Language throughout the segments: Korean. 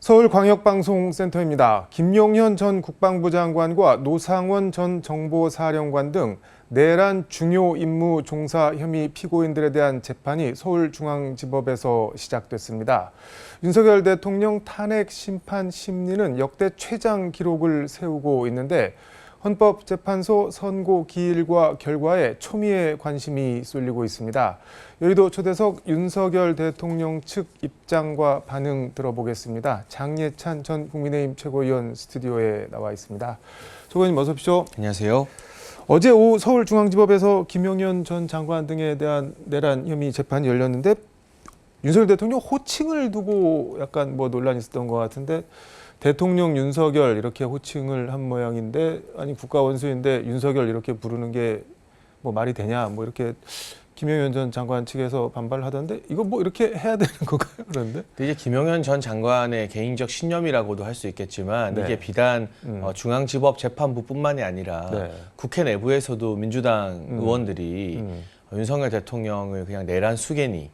서울광역방송센터입니다. 김용현 전 국방부 장관과 노상원 전 정보사령관 등 내란 중요 임무 종사 혐의 피고인들에 대한 재판이 서울중앙지법에서 시작됐습니다. 윤석열 대통령 탄핵 심판 심리는 역대 최장 기록을 세우고 있는데 헌법재판소 선고 기일과 결과에 초미의 관심이 쏠리고 있습니다. 여의도 초대석 윤석열 대통령 측 입장과 반응 들어보겠습니다. 장예찬 전 국민의힘 최고위원 스튜디오에 나와 있습니다. 최고위원님 어서 오십시오. 안녕하세요. 어제 오후 서울중앙지법에서 김용현 전 장관 등에 대한 내란 혐의 재판이 열렸는데 윤석열 대통령 호칭을 두고 약간 논란이 있었던 것 같은데 대통령 윤석열 이렇게 호칭을 한 모양인데 아니 국가 원수인데 윤석열 이렇게 부르는 게 말이 되냐 이렇게 김용현 전 장관 측에서 반발하던데 이거 이렇게 해야 되는 건가요? 그런데 이제 김용현 전 장관의 개인적 신념이라고도 할 수 있겠지만 이게 비단 중앙지법 재판부뿐만이 아니라 국회 내부에서도 민주당 의원들이 윤석열 대통령을 그냥 내란 수개니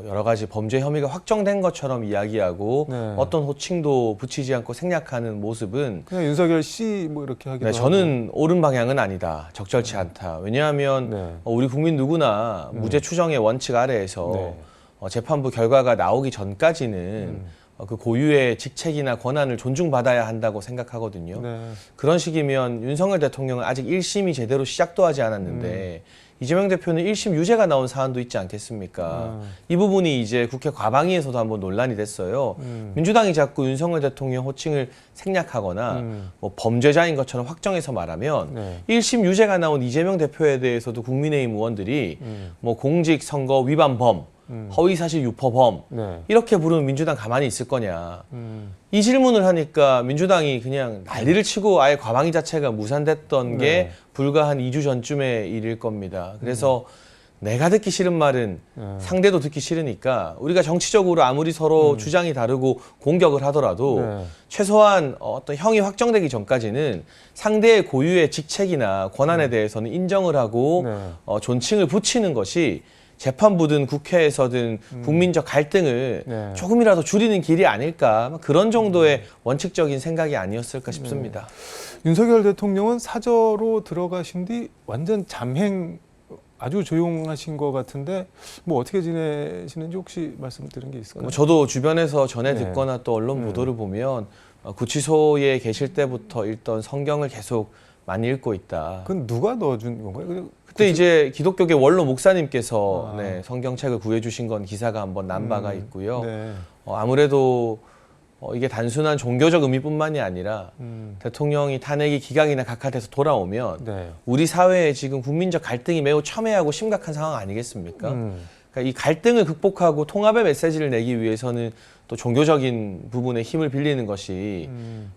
여러 가지 범죄 혐의가 확정된 것처럼 이야기하고 어떤 호칭도 붙이지 않고 생략하는 모습은 그냥 윤석열 씨 이렇게 하기도 하고 저는 옳은 방향은 아니다. 적절치 않다. 왜냐하면 우리 국민 누구나 무죄 추정의 원칙 아래에서 재판부 결과가 나오기 전까지는 그 고유의 직책이나 권한을 존중받아야 한다고 생각하거든요. 그런 식이면 윤석열 대통령은 아직 1심이 제대로 시작도 하지 않았는데 이재명 대표는 1심 유죄가 나온 사안도 있지 않겠습니까? 이 부분이 이제 국회 과방위에서도 한번 논란이 됐어요. 민주당이 자꾸 윤석열 대통령 호칭을 생략하거나 범죄자인 것처럼 확정해서 말하면 1심 유죄가 나온 이재명 대표에 대해서도 국민의힘 의원들이 공직선거 위반범, 허위사실 유포범 이렇게 부르면 민주당 가만히 있을 거냐. 이 질문을 하니까 민주당이 그냥 난리를 치고 아예 과방위 자체가 무산됐던 게 불과 한 2주 전쯤의 일일 겁니다. 그래서 내가 듣기 싫은 말은 상대도 듣기 싫으니까 우리가 정치적으로 아무리 서로 주장이 다르고 공격을 하더라도 최소한 어떤 형이 확정되기 전까지는 상대의 고유의 직책이나 권한에 대해서는 인정을 하고 존칭을 붙이는 것이 재판부든 국회에서든 국민적 갈등을 조금이라도 줄이는 길이 아닐까 그런 정도의 원칙적인 생각이 아니었을까 싶습니다. 윤석열 대통령은 사저로 들어가신 뒤 완전 잠행 아주 조용하신 것 같은데 어떻게 지내시는지 혹시 말씀드린 게 있을까요? 저도 주변에서 전해 듣거나 또 언론 보도를 보면 구치소에 계실 때부터 읽던 성경을 계속 많이 읽고 있다. 그건 누가 넣어준 건가요? 그때 이제 기독교계 원로 목사님께서 성경책을 구해주신 건 기사가 한번 난 바가 있고요. 아무래도 이게 단순한 종교적 의미뿐만이 아니라 대통령이 탄핵이 기각이나 각하돼서 돌아오면 우리 사회에 지금 국민적 갈등이 매우 첨예하고 심각한 상황 아니겠습니까? 그러니까 이 갈등을 극복하고 통합의 메시지를 내기 위해서는 또 종교적인 부분에 힘을 빌리는 것이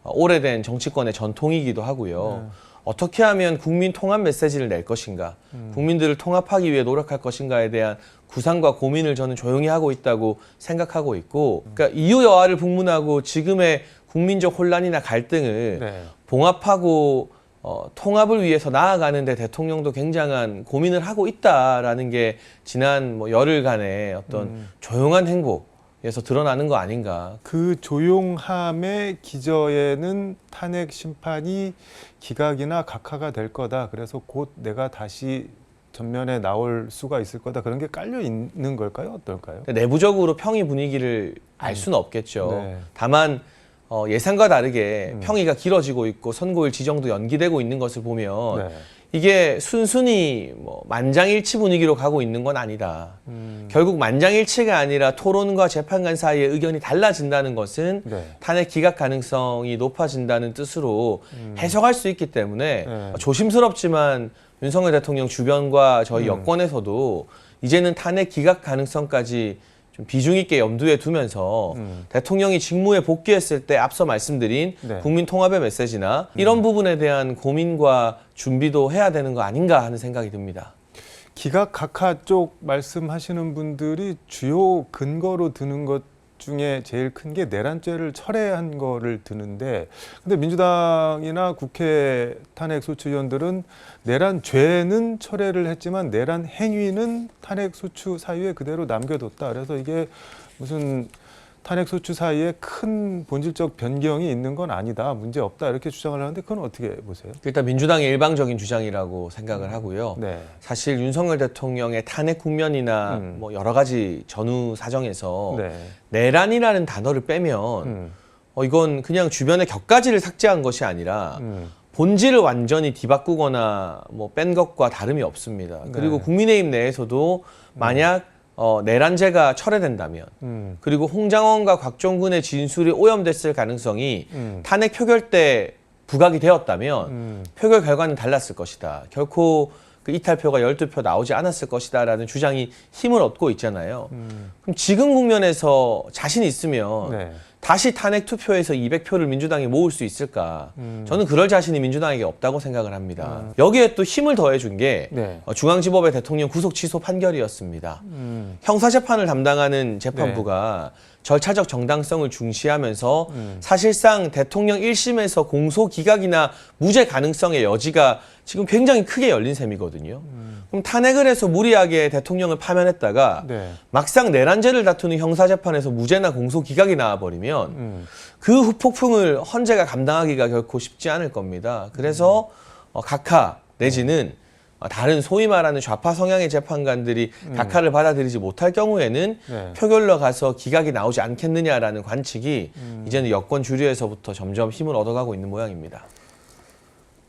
오래된 정치권의 전통이기도 하고요. 어떻게 하면 국민 통합 메시지를 낼 것인가, 국민들을 통합하기 위해 노력할 것인가에 대한 구상과 고민을 저는 조용히 하고 있다고 생각하고 있고, 그러니까 이유 여하를 북문하고 지금의 국민적 혼란이나 갈등을 봉합하고 통합을 위해서 나아가는데 대통령도 굉장한 고민을 하고 있다라는 게 지난 열흘간의 어떤 조용한 행보에서 드러나는 거 아닌가. 그 조용함의 기저에는 탄핵 심판이 기각이나 각하가 될 거다. 그래서 곧 내가 다시 전면에 나올 수가 있을 거다. 그런 게 깔려 있는 걸까요? 어떨까요? 내부적으로 평의 분위기를 알 수는 없겠죠. 다만 예상과 다르게 평의가 길어지고 있고 선고일 지정도 연기되고 있는 것을 보면 이게 순순히 만장일치 분위기로 가고 있는 건 아니다. 결국 만장일치가 아니라 토론과 재판관 사이의 의견이 달라진다는 것은 탄핵 기각 가능성이 높아진다는 뜻으로 해석할 수 있기 때문에 조심스럽지만 윤석열 대통령 주변과 저희 여권에서도 이제는 탄핵 기각 가능성까지 좀 비중 있게 염두에 두면서 대통령이 직무에 복귀했을 때 앞서 말씀드린 국민 통합의 메시지나 이런 부분에 대한 고민과 준비도 해야 되는 거 아닌가 하는 생각이 듭니다. 기각 각하 쪽 말씀하시는 분들이 주요 근거로 드는 것 중에 제일 큰 게 내란죄를 철회한 거를 드는데, 근데 민주당이나 국회 탄핵 소추 의원들은 내란죄는 철회를 했지만 내란 행위는 탄핵 소추 사유에 그대로 남겨뒀다. 그래서 이게 무슨 탄핵 소추 사이에 큰 본질적 변경이 있는 건 아니다, 문제 없다 이렇게 주장을 하는데 그건 어떻게 보세요? 일단 민주당의 일방적인 주장이라고 생각을 하고요. 네. 사실 윤석열 대통령의 탄핵 국면이나 뭐 여러 가지 전후 사정에서 네. 내란이라는 단어를 빼면 이건 그냥 주변의 격가지를 삭제한 것이 아니라 본질을 완전히 뒤바꾸거나 뭐 뺀 것과 다름이 없습니다. 그리고 국민의힘 내에서도 만약 내란죄가 철회된다면 그리고 홍장원과 곽종근의 진술이 오염됐을 가능성이 탄핵 표결 때 부각이 되었다면 표결 결과는 달랐을 것이다. 결코 그 이탈표가 12표 나오지 않았을 것이다 라는 주장이 힘을 얻고 있잖아요. 그럼 지금 국면에서 자신 있으면 네. 다시 탄핵 투표에서 200표를 민주당이 모을 수 있을까? 저는 그럴 자신이 민주당에게 없다고 생각을 합니다. 여기에 또 힘을 더해준 게 네. 중앙지법의 대통령 구속 취소 판결이었습니다. 형사재판을 담당하는 재판부가 절차적 정당성을 중시하면서 사실상 대통령 1심에서 공소 기각이나 무죄 가능성의 여지가 지금 굉장히 크게 열린 셈이거든요. 그럼 탄핵을 해서 무리하게 대통령을 파면했다가 네. 막상 내란죄를 다투는 형사재판에서 무죄나 공소 기각이 나와버리면 그 후폭풍을 헌재가 감당하기가 결코 쉽지 않을 겁니다. 그래서 각하 내지는 다른 소위 말하는 좌파 성향의 재판관들이 각하를 받아들이지 못할 경우에는 네. 표결로 가서 기각이 나오지 않겠느냐라는 관측이 이제는 여권 주류에서부터 점점 힘을 얻어가고 있는 모양입니다.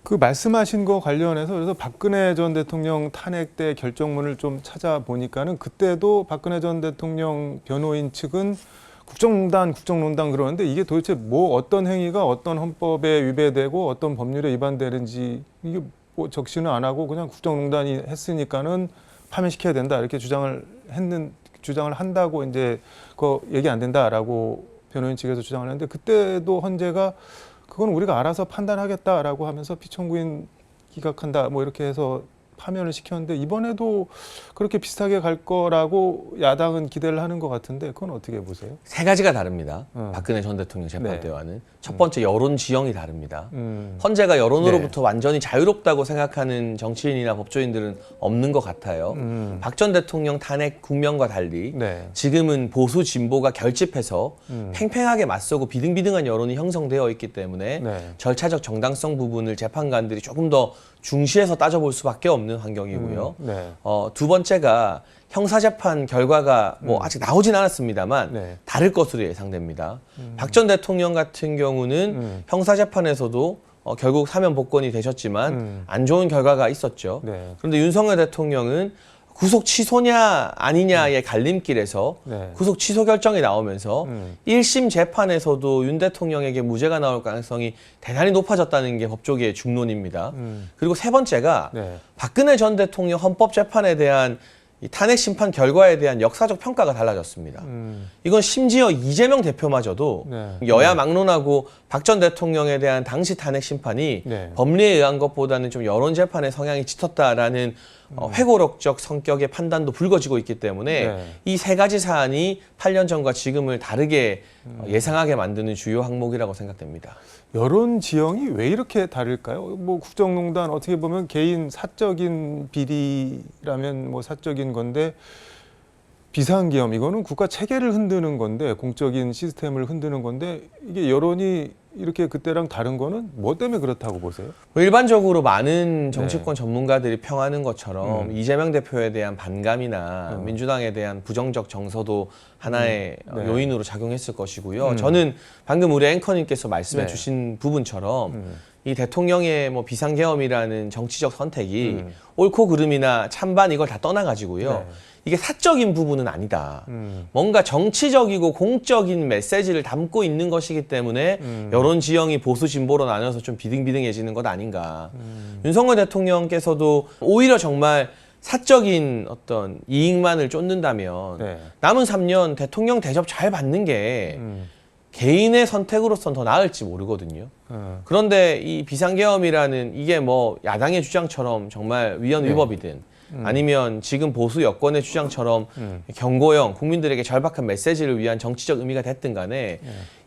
그 말씀하신 거 관련해서 그래서 박근혜 전 대통령 탄핵 때 결정문을 좀 찾아보니까는 그때도 박근혜 전 대통령 변호인 측은 국정농단 그러는데 이게 도대체 뭐 어떤 행위가 어떤 헌법에 위배되고 어떤 법률에 위반되는지 이게 뭐 적시는 안 하고 그냥 국정농단이 했으니까는 파면시켜야 된다 이렇게 주장을 한다고 이제 그거 얘기 안 된다라고 변호인 측에서 주장을 했는데 그때도 헌재가 그건 우리가 알아서 판단하겠다라고 하면서 피청구인 기각한다 뭐 이렇게 해서 파면을 시켰는데 이번에도 그렇게 비슷하게 갈 거라고 야당은 기대를 하는 것 같은데 그건 어떻게 보세요? 세 가지가 다릅니다. 박근혜 전 대통령 재판 때와는. 첫 번째 여론 지형이 다릅니다. 헌재가 여론으로부터 완전히 자유롭다고 생각하는 정치인이나 법조인들은 없는 것 같아요. 박 전 대통령 탄핵 국면과 달리 지금은 보수 진보가 결집해서 팽팽하게 맞서고 비등비등한 여론이 형성되어 있기 때문에 절차적 정당성 부분을 재판관들이 조금 더 중시해서 따져볼 수밖에 없는 환경이고요. 두 번째가 형사재판 결과가 뭐 아직 나오진 않았습니다만 다를 것으로 예상됩니다. 박 전 대통령 같은 경우는 형사재판에서도 결국 사면 복권이 되셨지만 안 좋은 결과가 있었죠. 그런데 윤석열 대통령은 구속 취소냐 아니냐의 갈림길에서 구속 취소 결정이 나오면서 1심 재판에서도 윤 대통령에게 무죄가 나올 가능성이 대단히 높아졌다는 게 법조계의 중론입니다. 그리고 세 번째가 박근혜 전 대통령 헌법재판에 대한 이 탄핵 심판 결과에 대한 역사적 평가가 달라졌습니다. 이건 심지어 이재명 대표마저도 여야 막론하고 박 전 대통령에 대한 당시 탄핵 심판이 법리에 의한 것보다는 좀 여론 재판의 성향이 짙었다라는 회고록적 성격의 판단도 불거지고 있기 때문에 이 세 가지 사안이 8년 전과 지금을 다르게 예상하게 만드는 주요 항목이라고 생각됩니다. 여론 지형이 왜 이렇게 다를까요? 뭐 국정농단 어떻게 보면 개인 사적인 비리라면 뭐 사적인 건데 비상계엄 이거는 국가 체계를 흔드는 건데 공적인 시스템을 흔드는 건데 이게 여론이 이렇게 그때랑 다른 거는 뭐 때문에 그렇다고 보세요? 일반적으로 많은 정치권 전문가들이 평하는 것처럼 이재명 대표에 대한 반감이나 민주당에 대한 부정적 정서도 하나의 요인으로 작용했을 것이고요. 저는 방금 우리 앵커님께서 말씀해 주신 부분처럼 이 대통령의 뭐 비상계엄이라는 정치적 선택이 옳고 그름이나 찬반 이걸 다 떠나가지고요. 이게 사적인 부분은 아니다. 뭔가 정치적이고 공적인 메시지를 담고 있는 것이기 때문에 여론 지형이 보수 진보로 나눠서 좀 비등비등해지는 것 아닌가. 윤석열 대통령께서도 오히려 정말 사적인 어떤 이익만을 쫓는다면 남은 3년 대통령 대접 잘 받는 게 개인의 선택으로선 더 나을지 모르거든요. 그런데 이 비상계엄이라는 이게 뭐 야당의 주장처럼 정말 위헌 위법이든 아니면 지금 보수 여권의 주장처럼 경고형, 국민들에게 절박한 메시지를 위한 정치적 의미가 됐든 간에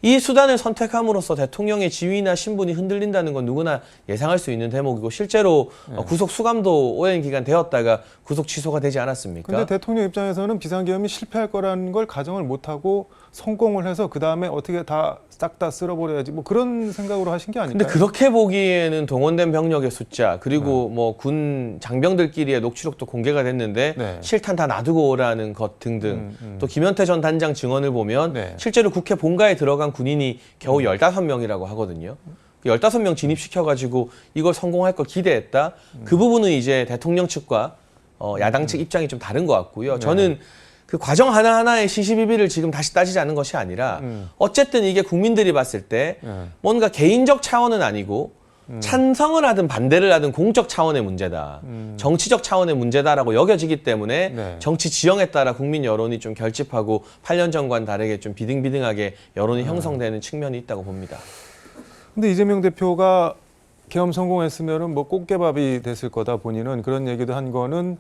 이 수단을 선택함으로써 대통령의 지위나 신분이 흔들린다는 건 누구나 예상할 수 있는 대목이고 실제로 구속 수감도 오랜 기간 되었다가 구속 취소가 되지 않았습니까? 그런데 대통령 입장에서는 비상계엄이 실패할 거라는 걸 가정을 못하고 성공을 해서 그다음에 어떻게 다 싹 다 쓸어버려야지 뭐 그런 생각으로 하신 게 아닐까요? 근데 그렇게 보기에는 동원된 병력의 숫자 그리고 뭐 군 장병들끼리의 녹취록도 공개가 됐는데 실탄 다 놔두고 오라는 것 등등 또 김현태 전 단장 증언을 보면 실제로 국회 본가에 들어간 군인이 겨우 15명이라고 하거든요. 15명 진입시켜가지고 이걸 성공할 걸 기대했다. 그 부분은 이제 대통령 측과 야당 측 입장이 좀 다른 것 같고요. 저는 그 과정 하나하나의 시시비비를 지금 다시 따지자는 것이 아니라 어쨌든 이게 국민들이 봤을 때 뭔가 개인적 차원은 아니고 찬성을 하든 반대를 하든 공적 차원의 문제다. 정치적 차원의 문제다라고 여겨지기 때문에 정치 지형에 따라 국민 여론이 좀 결집하고 8년 전과는 다르게 좀 비등비등하게 여론이 형성되는 측면이 있다고 봅니다. 근데 이재명 대표가 계엄 성공했으면은 뭐 꽃게밥이 됐을 거다 본인은 그런 얘기도 한 거는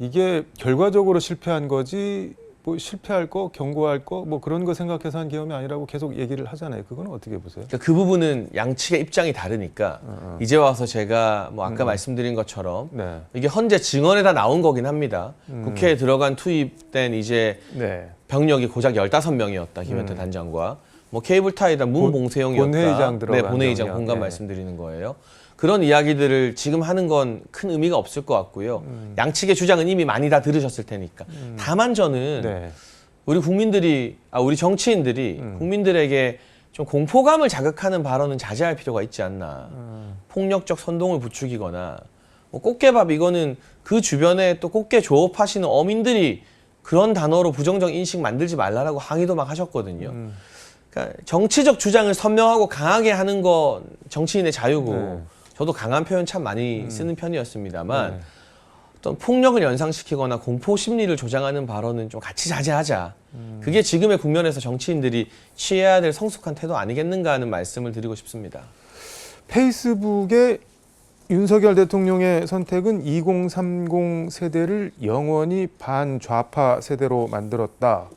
이게 결과적으로 실패한 거지 뭐 실패할 거 경고할 거 뭐 그런 거 생각해서 한 계엄이 아니라고 계속 얘기를 하잖아요. 그건 어떻게 보세요? 그러니까 그 부분은 양측의 입장이 다르니까 이제 와서 제가 뭐 아까 말씀드린 것처럼 이게 헌재 증언에 다 나온 거긴 합니다. 국회에 들어간 투입된 이제 병력이 고작 15명이었다. 김현태 단장과 뭐 케이블 타이다 문봉세용이었다. 본회의장 들어간 본회의장 공간 말씀드리는 거예요. 그런 이야기들을 지금 하는 건 큰 의미가 없을 것 같고요. 양측의 주장은 이미 많이 다 들으셨을 테니까. 다만 저는 우리 국민들이, 우리 정치인들이 국민들에게 좀 공포감을 자극하는 발언은 자제할 필요가 있지 않나. 폭력적 선동을 부추기거나 뭐 꽃게밥 이거는 그 주변에 또 꽃게 조업하시는 어민들이 그런 단어로 부정적 인식 만들지 말라라고 항의도 막 하셨거든요. 그러니까 정치적 주장을 선명하고 강하게 하는 건 정치인의 자유고 저도 강한 표현 참 많이 쓰는 편이었습니다만 어떤 폭력을 연상시키거나 공포 심리를 조장하는 발언은 좀 같이 자제하자. 그게 지금의 국면에서 정치인들이 취해야 될 성숙한 태도 아니겠는가 하는 말씀을 드리고 싶습니다. 페이스북에 윤석열 대통령의 선택은 2030 세대를 영원히 반좌파 세대로 만들었다.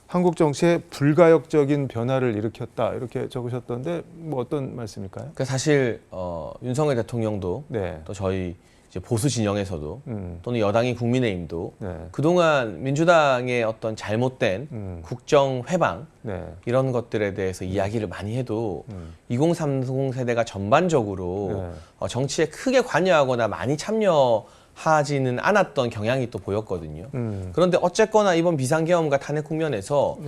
한국 정치에 불가역적인 변화를 일으켰다 이렇게 적으셨던데 뭐 어떤 말씀일까요? 그러니까 사실 윤석열 대통령도 또 저희 이제 보수 진영에서도 또는 여당인 국민의힘도 그동안 민주당의 어떤 잘못된 국정 회방 이런 것들에 대해서 이야기를 많이 해도 2030 세대가 전반적으로 정치에 크게 관여하거나 많이 참여하지는 않았던 경향이 또 보였거든요. 그런데 어쨌거나 이번 비상계엄과 탄핵 국면에서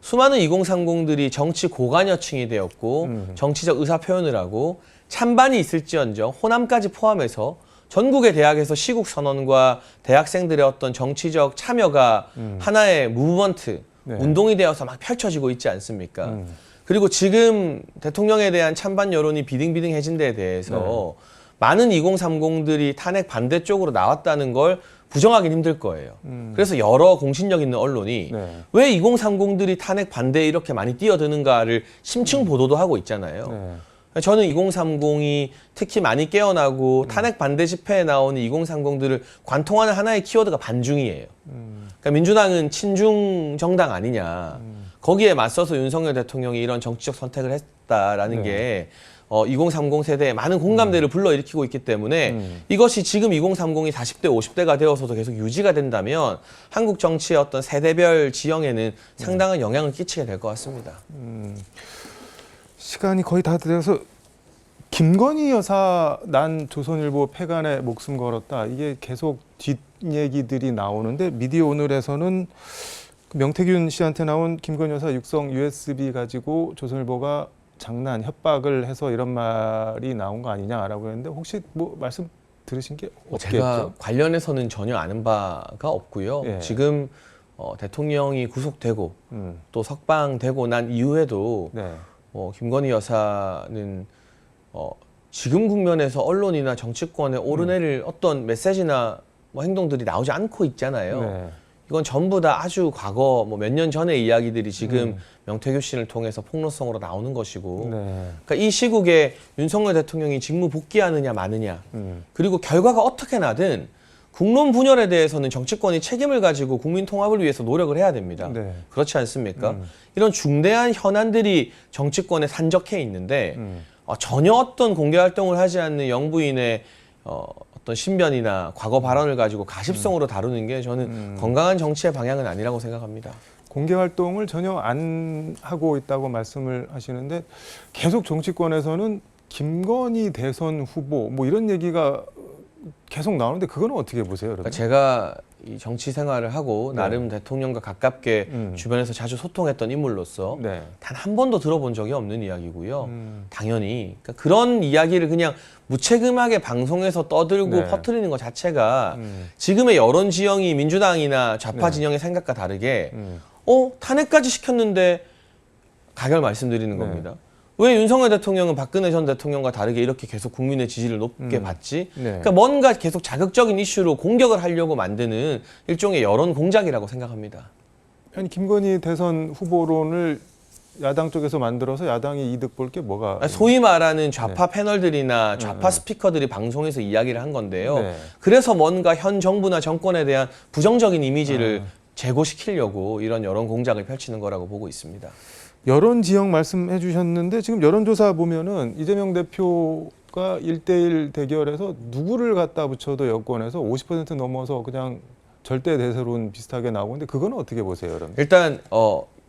수많은 2030들이 정치 고관여층이 되었고 정치적 의사표현을 하고 찬반이 있을지언정 호남까지 포함해서 전국의 대학에서 시국 선언과 대학생들의 어떤 정치적 참여가 하나의 무브먼트, 운동이 되어서 막 펼쳐지고 있지 않습니까? 그리고 지금 대통령에 대한 찬반 여론이 비등비등해진 데에 대해서 많은 2030들이 탄핵 반대 쪽으로 나왔다는 걸 부정하기는 힘들 거예요. 그래서 여러 공신력 있는 언론이 왜 2030들이 탄핵 반대에 이렇게 많이 뛰어드는가를 심층 보도도 하고 있잖아요. 저는 2030이 특히 많이 깨어나고 탄핵 반대 집회에 나오는 2030들을 관통하는 하나의 키워드가 반중이에요. 그러니까 민주당은 친중 정당 아니냐. 거기에 맞서서 윤석열 대통령이 이런 정치적 선택을 했다라는 게 2030 세대에 많은 공감대를 불러일으키고 있기 때문에 이것이 지금 2030이 40대, 50대가 되어서도 계속 유지가 된다면 한국 정치의 어떤 세대별 지형에는 상당한 영향을 끼치게 될 것 같습니다. 시간이 거의 다 돼서 김건희 여사 난 조선일보 폐간에 목숨 걸었다. 이게 계속 뒷얘기들이 나오는데 미디어 오늘에서는 명태균 씨한테 나온 김건희 여사 육성 USB 가지고 조선일보가 장난, 협박을 해서 이런 말이 나온 거 아니냐라고 했는데 혹시 뭐 말씀 들으신 게 없겠죠? 제가 관련해서는 전혀 아는 바가 없고요. 지금 대통령이 구속되고 또 석방되고 난 이후에도 김건희 여사는 지금 국면에서 언론이나 정치권에 오르내릴 어떤 메시지나 뭐 행동들이 나오지 않고 있잖아요. 이건 전부 다 아주 과거 뭐 몇 년 전의 이야기들이 지금 명태균 씨를 통해서 폭로성으로 나오는 것이고 그러니까 이 시국에 윤석열 대통령이 직무 복귀하느냐 마느냐 그리고 결과가 어떻게 나든 국론 분열에 대해서는 정치권이 책임을 가지고 국민 통합을 위해서 노력을 해야 됩니다. 네. 그렇지 않습니까? 이런 중대한 현안들이 정치권에 산적해 있는데 전혀 어떤 공개 활동을 하지 않는 영부인의 어떤 신변이나 과거 발언을 가지고 가십성으로 다루는 게 저는 건강한 정치의 방향은 아니라고 생각합니다. 공개 활동을 전혀 안 하고 있다고 말씀을 하시는데 계속 정치권에서는 김건희 대선 후보 뭐 이런 얘기가 계속 나오는데 그거는 어떻게 보세요, 여러분? 그러니까 제가 이 정치 생활을 하고 나름 대통령과 가깝게 주변에서 자주 소통했던 인물로서 네. 단 한 번도 들어본 적이 없는 이야기고요. 당연히 그러니까 그런 이야기를 그냥 무책임하게 방송에서 떠들고 네. 퍼뜨리는 것 자체가 지금의 여론 지형이 민주당이나 좌파 네. 진영의 생각과 다르게 탄핵까지 시켰는데 가결 말씀드리는 겁니다. 왜 윤석열 대통령은 박근혜 전 대통령과 다르게 이렇게 계속 국민의 지지를 높게 받지? 네. 그러니까 뭔가 계속 자극적인 이슈로 공격을 하려고 만드는 일종의 여론 공작이라고 생각합니다. 아니 김건희 대선 후보론을 야당 쪽에서 만들어서 야당이 이득 볼 게 뭐가? 소위 말하는 좌파 패널들이나 좌파 스피커들이 방송에서 이야기를 한 건데요. 네. 그래서 뭔가 현 정부나 정권에 대한 부정적인 이미지를 제고시키려고 이런 여론 공작을 펼치는 거라고 보고 있습니다. 여론 지형 말씀해 주셨는데 지금 여론조사 보면은 이재명 대표가 1대1 대결에서 누구를 갖다 붙여도 여권에서 50% 넘어서 그냥 절대 대세론 비슷하게 나오고 있는데 그거는 어떻게 보세요, 여러분? 일단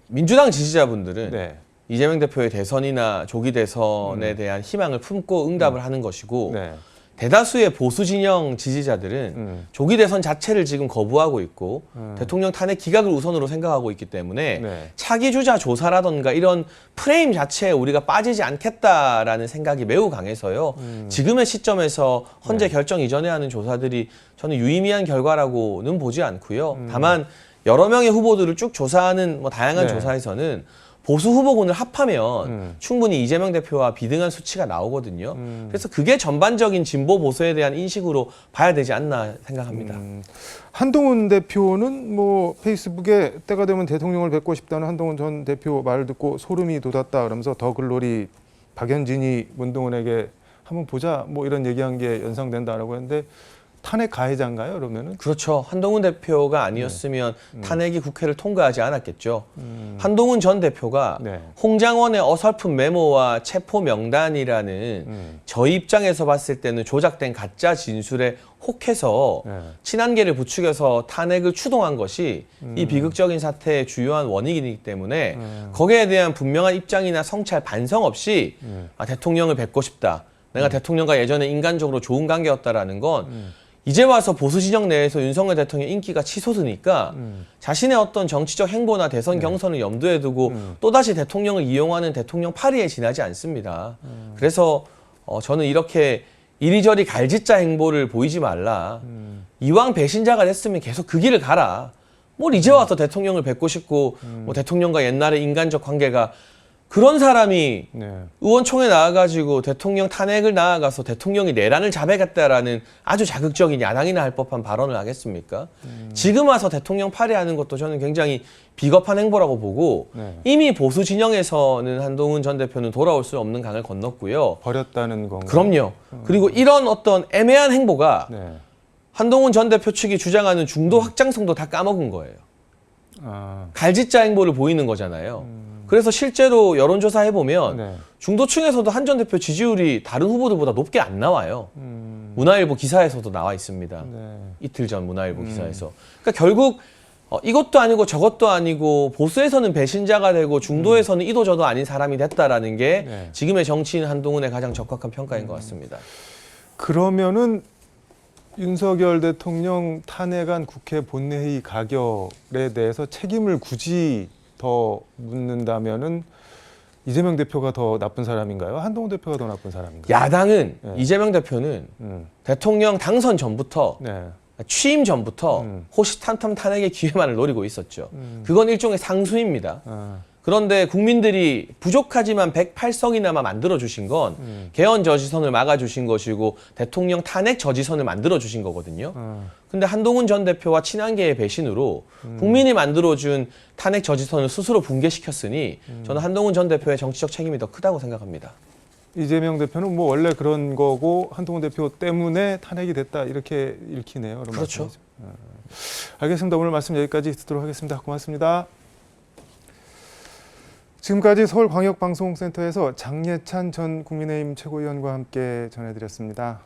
민주당 지지자분들은 네. 이재명 대표의 대선이나 조기 대선에 대한 희망을 품고 응답을 하는 것이고 네. 대다수의 보수 진영 지지자들은 조기 대선 자체를 지금 거부하고 있고 대통령 탄핵 기각을 우선으로 생각하고 있기 때문에 네. 차기 주자 조사라던가 이런 프레임 자체에 우리가 빠지지 않겠다라는 생각이 매우 강해서요. 지금의 시점에서 헌재 결정 이전에 하는 조사들이 저는 유의미한 결과라고는 보지 않고요. 다만 여러 명의 후보들을 쭉 조사하는 뭐 다양한 네. 조사에서는 보수 후보군을 합하면 충분히 이재명 대표와 비등한 수치가 나오거든요. 그래서 그게 전반적인 진보 보수에 대한 인식으로 봐야 되지 않나 생각합니다. 한동훈 대표는 뭐 페이스북에 때가 되면 대통령을 뵙고 싶다는 한동훈 전 대표 말을 듣고 소름이 돋았다 그러면서 더 글로리 박연진이 문동훈에게 한번 보자 뭐 이런 얘기한 게 연상된다라고 했는데 탄핵 가해자인가요, 그러면은? 그렇죠. 한동훈 대표가 아니었으면 탄핵이 국회를 통과하지 않았겠죠. 한동훈 전 대표가 네. 홍장원의 어설픈 메모와 체포 명단이라는 저희 입장에서 봤을 때는 조작된 가짜 진술에 혹해서 네. 친한계를 부추겨서 탄핵을 추동한 것이 이 비극적인 사태의 주요한 원인이기 때문에 거기에 대한 분명한 입장이나 성찰 반성 없이 대통령을 뵙고 싶다. 내가 대통령과 예전에 인간적으로 좋은 관계였다라는 건 이제 와서 보수 진영 내에서 윤석열 대통령 인기가 치솟으니까 자신의 어떤 정치적 행보나 대선 경선을 염두에 두고 또다시 대통령을 이용하는 대통령 파리에 지나지 않습니다. 그래서 저는 이렇게 이리저리 갈짓자 행보를 보이지 말라. 이왕 배신자가 됐으면 계속 그 길을 가라. 뭘 이제 와서 대통령을 뵙고 싶고 뭐 대통령과 옛날의 인간적 관계가 그런 사람이 네. 의원총회 나와가지고 대통령 탄핵을 나아가서 대통령이 내란을 자백했다라는 아주 자극적인 야당이나 할 법한 발언을 하겠습니까? 지금 와서 대통령 파리하는 것도 저는 굉장히 비겁한 행보라고 보고 네. 이미 보수 진영에서는 한동훈 전 대표는 돌아올 수 없는 강을 건넜고요. 버렸다는 건가요? 그럼요. 그리고 이런 어떤 애매한 행보가 네. 한동훈 전 대표 측이 주장하는 중도 확장성도 다 까먹은 거예요. 아, 갈짓자 행보를 보이는 거잖아요. 그래서 실제로 여론조사 해보면 네. 중도층에서도 한 전 대표 지지율이 다른 후보들보다 높게 안 나와요. 문화일보 기사에서도 나와 있습니다. 네. 이틀 전 문화일보 기사에서. 그러니까 결국 이것도 아니고 저것도 아니고 보수에서는 배신자가 되고 중도에서는 이도 저도 아닌 사람이 됐다라는 게 네. 지금의 정치인 한동훈의 가장 적확한 평가인 것 같습니다. 그러면은 윤석열 대통령 탄핵안 국회 본회의 가결에 대해서 책임을 굳이 더 묻는다면은 이재명 대표가 더 나쁜 사람인가요? 한동훈 대표가 더 나쁜 사람인가요? 야당은 네. 이재명 대표는 대통령 당선 전부터 네. 취임 전부터 호시탐탐 탄핵의 기회만을 노리고 있었죠. 그건 일종의 상수입니다. 아, 그런데 국민들이 부족하지만 108석이나마 만들어주신 건 개헌 저지선을 막아주신 것이고 대통령 탄핵 저지선을 만들어주신 거거든요. 근데 한동훈 전 대표와 친한계의 배신으로 국민이 만들어준 탄핵 저지선을 스스로 붕괴시켰으니 저는 한동훈 전 대표의 정치적 책임이 더 크다고 생각합니다. 이재명 대표는 뭐 원래 그런 거고 한동훈 대표 때문에 탄핵이 됐다 이렇게 읽히네요. 그런 그렇죠. 말씀이죠. 알겠습니다. 오늘 말씀 여기까지 듣도록 하겠습니다. 고맙습니다. 지금까지 서울광역방송센터에서 장예찬 전 국민의힘 최고위원과 함께 전해드렸습니다.